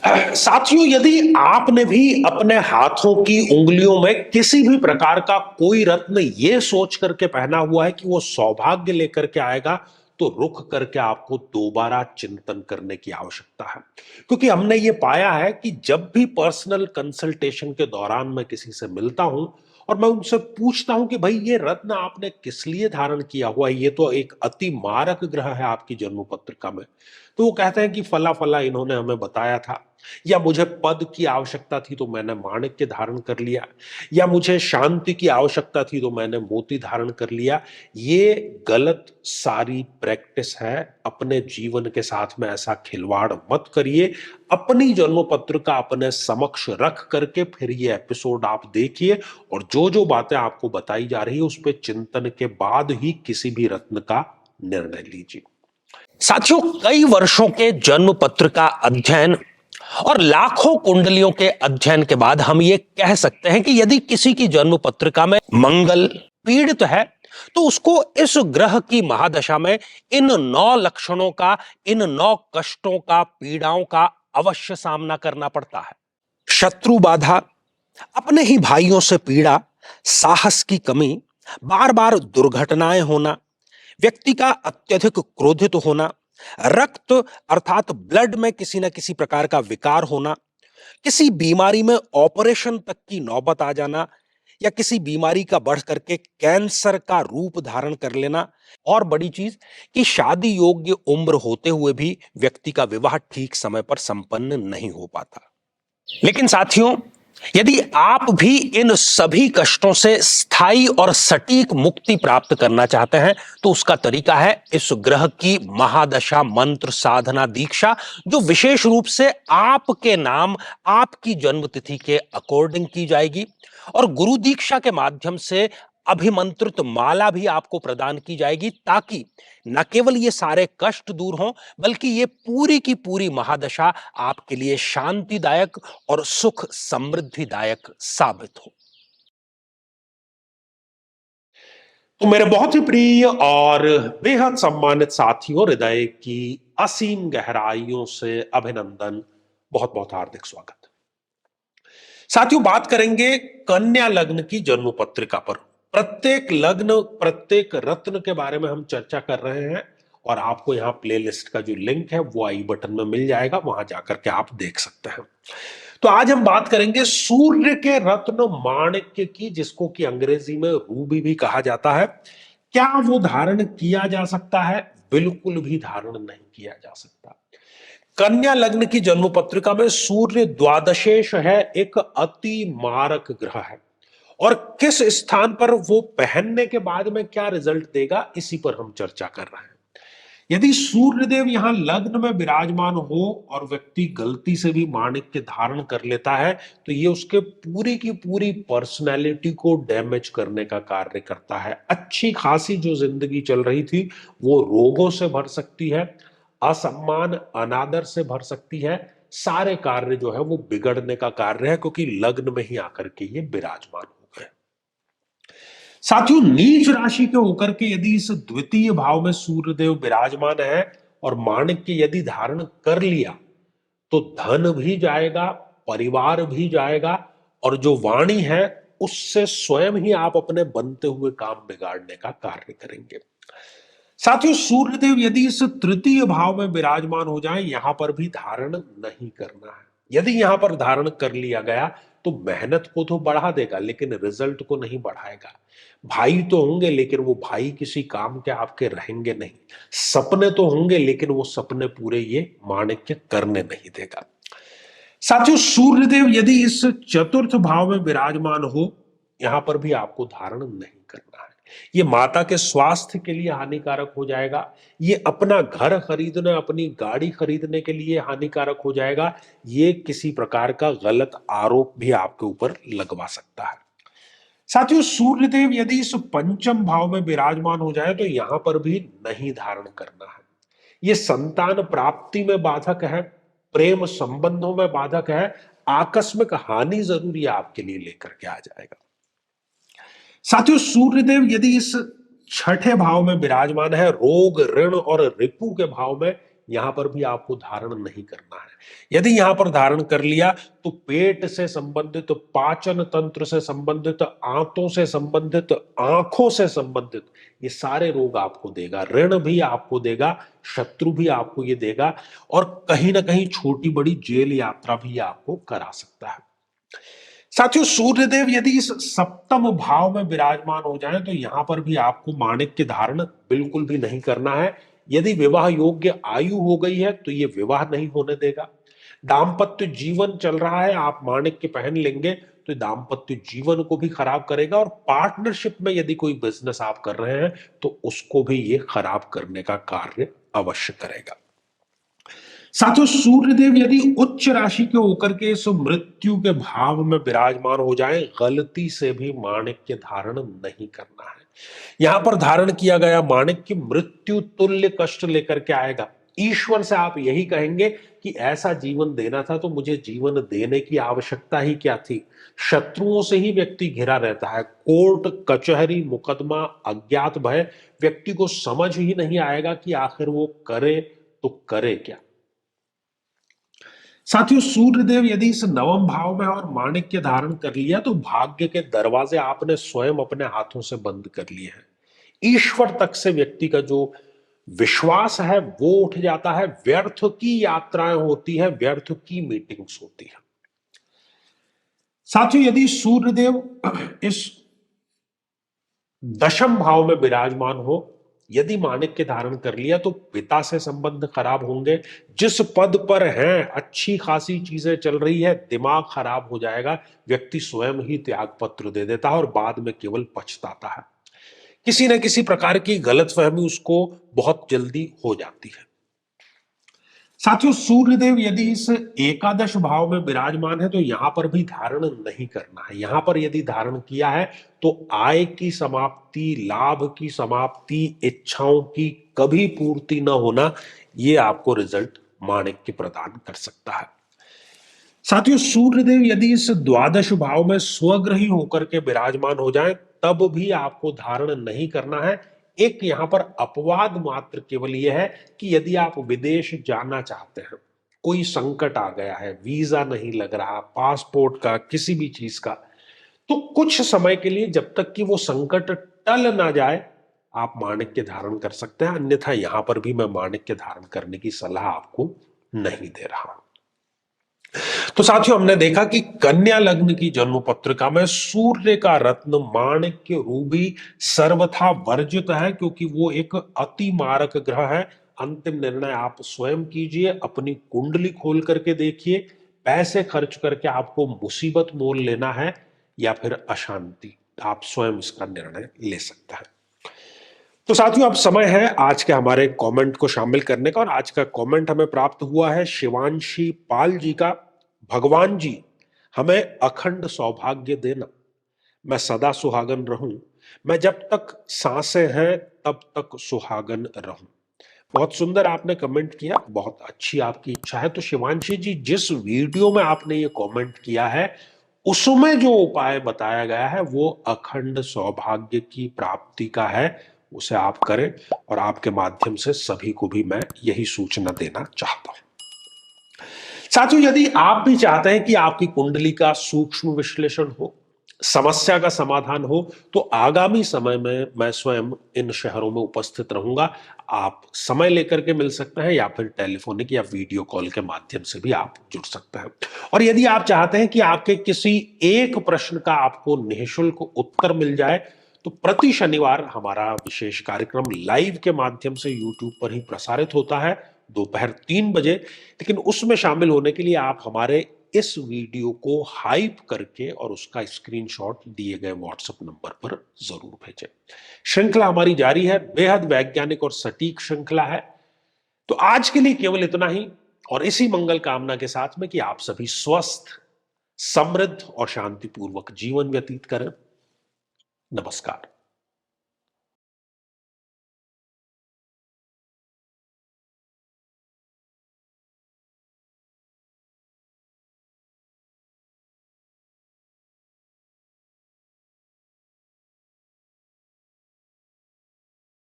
साथियों, यदि आपने भी अपने हाथों की उंगलियों में किसी भी प्रकार का कोई रत्न ये सोच करके पहना हुआ है कि वो सौभाग्य लेकर के आएगा, तो रुक करके आपको दोबारा चिंतन करने की आवश्यकता है। क्योंकि हमने ये पाया है कि जब भी पर्सनल कंसल्टेशन के दौरान मैं किसी से मिलता हूं और मैं उनसे पूछता हूं कि भाई ये रत्न आपने किस लिए धारण किया हुआ है, ये तो एक अति मारक ग्रह है आपकी जन्म पत्रिका में, तो वो कहते हैं कि फला फला इन्होंने हमें बताया था, या मुझे पद की आवश्यकता थी तो मैंने माणिक्य धारण कर लिया, या मुझे शांति की आवश्यकता थी तो मैंने मोती धारण कर लिया। ये गलत सारी प्रैक्टिस है। अपने जीवन के साथ में ऐसा खिलवाड़ मत करिए। अपनी जन्म पत्र का अपने समक्ष रख करके फिर ये एपिसोड आप देखिए, और जो जो बातें आपको बताई जा रही है उस पर चिंतन के बाद ही किसी भी रत्न का निर्णय लीजिए। साथियों, कई वर्षों के जन्म पत्र का अध्ययन और लाखों कुंडलियों के अध्ययन के बाद हम ये कह सकते हैं कि यदि किसी की जन्म पत्रिका में मंगल पीड़ित है, तो उसको इस ग्रह की महादशा में इन 9 लक्षणों का, इन 9 कष्टों का, पीड़ाओं का अवश्य सामना करना पड़ता है। शत्रु बाधा, अपने ही भाइयों से पीड़ा, साहस की कमी, बार बार दुर्घटनाएं होना, व्यक्ति का अत्यधिक क्रोधित होना, रक्त अर्थात ब्लड में किसी न किसी प्रकार का विकार होना, किसी बीमारी में ऑपरेशन तक की नौबत आ जाना, या किसी बीमारी का बढ़ करके कैंसर का रूप धारण कर लेना, और बड़ी चीज कि शादी योग्य उम्र होते हुए भी व्यक्ति का विवाह ठीक समय पर संपन्न नहीं हो पाता। लेकिन साथियों, यदि आप भी इन सभी कष्टों से स्थायी और सटीक मुक्ति प्राप्त करना चाहते हैं, तो उसका तरीका है इस ग्रह की महादशा मंत्र साधना दीक्षा, जो विशेष रूप से आपके नाम, आपकी जन्म तिथि के अकॉर्डिंग की जाएगी। और गुरु दीक्षा के माध्यम से अभिमंत्रित माला भी आपको प्रदान की जाएगी, ताकि न केवल ये सारे कष्ट दूर हों, बल्कि ये पूरी की पूरी महादशा आपके लिए शांतिदायक और सुख समृद्धिदायक साबित हो। तो मेरे बहुत ही प्रिय और बेहद सम्मानित साथियों, हृदय की असीम गहराइयों से अभिनंदन, बहुत बहुत हार्दिक स्वागत। साथियों, बात करेंगे कन्या लग्न की जन्म पत्रिका पर। प्रत्येक लग्न, प्रत्येक रत्न के बारे में हम चर्चा कर रहे हैं, और आपको यहां प्लेलिस्ट का जो लिंक है वो आई बटन में मिल जाएगा, वहां जाकर के आप देख सकते हैं। तो आज हम बात करेंगे सूर्य के रत्न माणिक्य की, जिसको कि अंग्रेजी में रूबी भी कहा जाता है। क्या वो धारण किया जा सकता है? बिल्कुल भी धारण नहीं किया जा सकता। कन्या लग्न की जन्म पत्रिका में सूर्य द्वादशेश है, एक अति मारक ग्रह है, और किस स्थान पर वो पहनने के बाद में क्या रिजल्ट देगा, इसी पर हम चर्चा कर रहे हैं। यदि सूर्यदेव यहां लग्न में विराजमान हो और व्यक्ति गलती से भी माणिक्य धारण कर लेता है, तो ये उसके पूरी की पूरी पर्सनैलिटी को डैमेज करने का कार्य करता है। अच्छी खासी जो जिंदगी चल रही थी वो रोगों से भर सकती है, असम्मान अनादर से भर सकती है। सारे कार्य जो है वो बिगड़ने का कार्य है, क्योंकि लग्न में ही आकर के ये विराजमान हो गए। साथियों, नीच राशि के होकर के यदि इस द्वितीय भाव में सूर्यदेव विराजमान है और माणिक्य यदि धारण कर लिया, तो धन भी जाएगा, परिवार भी जाएगा, और जो वाणी है उससे स्वयं ही आप अपने बनते हुए काम बिगाड़ने का कार्य करेंगे। साथियों, सूर्यदेव यदि इस तृतीय भाव में विराजमान हो जाए, यहां पर भी धारण नहीं करना है। यदि यहां पर धारण कर लिया गया तो मेहनत को तो बढ़ा देगा, लेकिन रिजल्ट को नहीं बढ़ाएगा। भाई तो होंगे, लेकिन वो भाई किसी काम के आपके रहेंगे नहीं। सपने तो होंगे, लेकिन वो सपने पूरे ये माणिक्य करने नहीं देगा। साथियों, सूर्यदेव यदि इस चतुर्थ भाव में विराजमान हो, यहां पर भी आपको धारण नहीं करना है। ये माता के स्वास्थ्य के लिए हानिकारक हो जाएगा। ये अपना घर खरीदने, अपनी गाड़ी खरीदने के लिए हानिकारक हो जाएगा। ये किसी प्रकार का गलत आरोप भी आपके ऊपर लगवा सकता है। साथियों, सूर्यदेव यदि इस पंचम भाव में विराजमान हो जाए, तो यहां पर भी नहीं धारण करना है। ये संतान प्राप्ति में बाधक है, प्रेम संबंधों में बाधक है, आकस्मिक हानि जरूरी आपके लिए लेकर के आ जाएगा। साथियों, सूर्यदेव यदि इस छठे भाव में विराजमान है, रोग ऋण और रिपु के भाव में, यहां पर भी आपको धारण नहीं करना है। यदि यहां पर धारण कर लिया तो पेट से संबंधित, पाचन तंत्र से संबंधित, आंतों से संबंधित, आंखों से संबंधित ये सारे रोग आपको देगा, ऋण भी आपको देगा, शत्रु भी आपको ये देगा, और कहीं ना कहीं छोटी बड़ी जेल यात्रा भी आपको करा सकता है। साथियों, सूर्यदेव यदि इस सप्तम भाव में विराजमान हो जाएं तो यहां पर भी आपको माणिक्य धारण बिल्कुल भी नहीं करना है। यदि विवाह योग्य आयु हो गई है तो ये विवाह नहीं होने देगा। दाम्पत्य जीवन चल रहा है, आप माणिक्य पहन लेंगे तो दाम्पत्य जीवन को भी खराब करेगा, और पार्टनरशिप में यदि कोई बिजनेस आप कर रहे हैं तो उसको भी ये खराब करने का कार्य अवश्य करेगा। साथियों, सूर्यदेव यदि उच्च राशि के होकर के इस मृत्यु के भाव में विराजमान हो जाए, गलती से भी माणिक्य धारण नहीं करना है। यहां पर धारण किया गया माणिक्य मृत्यु तुल्य कष्ट लेकर के आएगा। ईश्वर से आप यही कहेंगे कि ऐसा जीवन देना था तो मुझे जीवन देने की आवश्यकता ही क्या थी। शत्रुओं से ही व्यक्ति घिरा रहता है, कोर्ट कचहरी मुकदमा अज्ञात भय, व्यक्ति को समझ ही नहीं आएगा कि आखिर वो करे तो करे क्या। साथियों, सूर्यदेव यदि इस नवम भाव में और माणिक्य धारण कर लिया तो भाग्य के दरवाजे आपने स्वयं अपने हाथों से बंद कर लिए हैं। ईश्वर तक से व्यक्ति का जो विश्वास है वो उठ जाता है, व्यर्थ की यात्राएं होती है, व्यर्थ की मीटिंग्स होती है। साथियों, यदि सूर्यदेव इस दशम भाव में विराजमान हो, यदि माणिक्य धारण कर लिया तो पिता से संबंध खराब होंगे। जिस पद पर हैं अच्छी खासी चीजें चल रही है, दिमाग खराब हो जाएगा, व्यक्ति स्वयं ही त्याग पत्र दे देता है और बाद में केवल पछताता है। किसी न किसी प्रकार की गलतफहमी उसको बहुत जल्दी हो जाती है। साथियों, सूर्यदेव यदि इस एकादश भाव में विराजमान है तो यहां पर भी धारण नहीं करना है। यहां पर यदि धारण किया है तो आय की समाप्ति, लाभ की समाप्ति, इच्छाओं की कभी पूर्ति न होना, ये आपको रिजल्ट माणिक्य प्रदान कर सकता है। साथियों, सूर्यदेव यदि इस द्वादश भाव में स्वग्रही होकर के विराजमान हो जाए तब भी आपको धारण नहीं करना है। एक यहां पर अपवाद मात्र केवल यह है कि यदि आप विदेश जाना चाहते हैं, कोई संकट आ गया है, वीजा नहीं लग रहा, पासपोर्ट का, किसी भी चीज का, तो कुछ समय के लिए जब तक कि वो संकट टल ना जाए आप माणिक्य धारण कर सकते हैं। अन्यथा यहां पर भी मैं माणिक्य धारण करने की सलाह आपको नहीं दे रहा हूं। तो साथियों, हमने देखा कि कन्या लग्न की जन्म पत्रिका में सूर्य का रत्न माणिक्य रूबी सर्वथा वर्जित है, क्योंकि वो एक अति मारक ग्रह है। अंतिम निर्णय आप स्वयं कीजिए, अपनी कुंडली खोल करके देखिए, पैसे खर्च करके आपको मुसीबत मोल लेना है या फिर अशांति, आप स्वयं इसका निर्णय ले सकते हैं। तो साथियों, अब समय है आज के हमारे कमेंट को शामिल करने का, और आज का कमेंट हमें प्राप्त हुआ है शिवांशी पाल जी का। भगवान जी हमें अखंड सौभाग्य देना, मैं सदा सुहागन रहूं, मैं जब तक सांसें हैं तब तक सुहागन रहूं। बहुत सुंदर आपने कमेंट किया, बहुत अच्छी आपकी इच्छा है। तो शिवांशी जी, जिस वीडियो में आपने ये कमेंट किया है उसमें जो उपाय बताया गया है वो अखंड सौभाग्य की प्राप्ति का है, उसे आप करें, और आपके माध्यम से सभी को भी मैं यही सूचना देना चाहता हूं। साथियों, यदि आप भी चाहते हैं कि आपकी कुंडली का सूक्ष्म विश्लेषण हो, समस्या का समाधान हो, तो आगामी समय में मैं स्वयं इन शहरों में उपस्थित रहूंगा। आप समय लेकर के मिल सकते हैं या फिर टेलीफोनिक या वीडियो कॉल के माध्यम से भी आप जुड़ सकते हैं। और यदि आप चाहते हैं कि आपके किसी एक प्रश्न का आपको निःशुल्क उत्तर मिल जाए तो प्रति शनिवार हमारा विशेष कार्यक्रम लाइव के माध्यम से यूट्यूब पर ही प्रसारित होता है दोपहर 3 बजे। लेकिन उसमें शामिल होने के लिए आप हमारे इस वीडियो को हाइप करके और उसका स्क्रीनशॉट दिए गए व्हाट्सएप नंबर पर जरूर भेजें। श्रृंखला हमारी जारी है, बेहद वैज्ञानिक और सटीक श्रृंखला है। तो आज के लिए केवल इतना ही, और इसी मंगल कामना के साथ में कि आप सभी स्वस्थ, समृद्ध और शांतिपूर्वक जीवन व्यतीत करें। नमस्कार।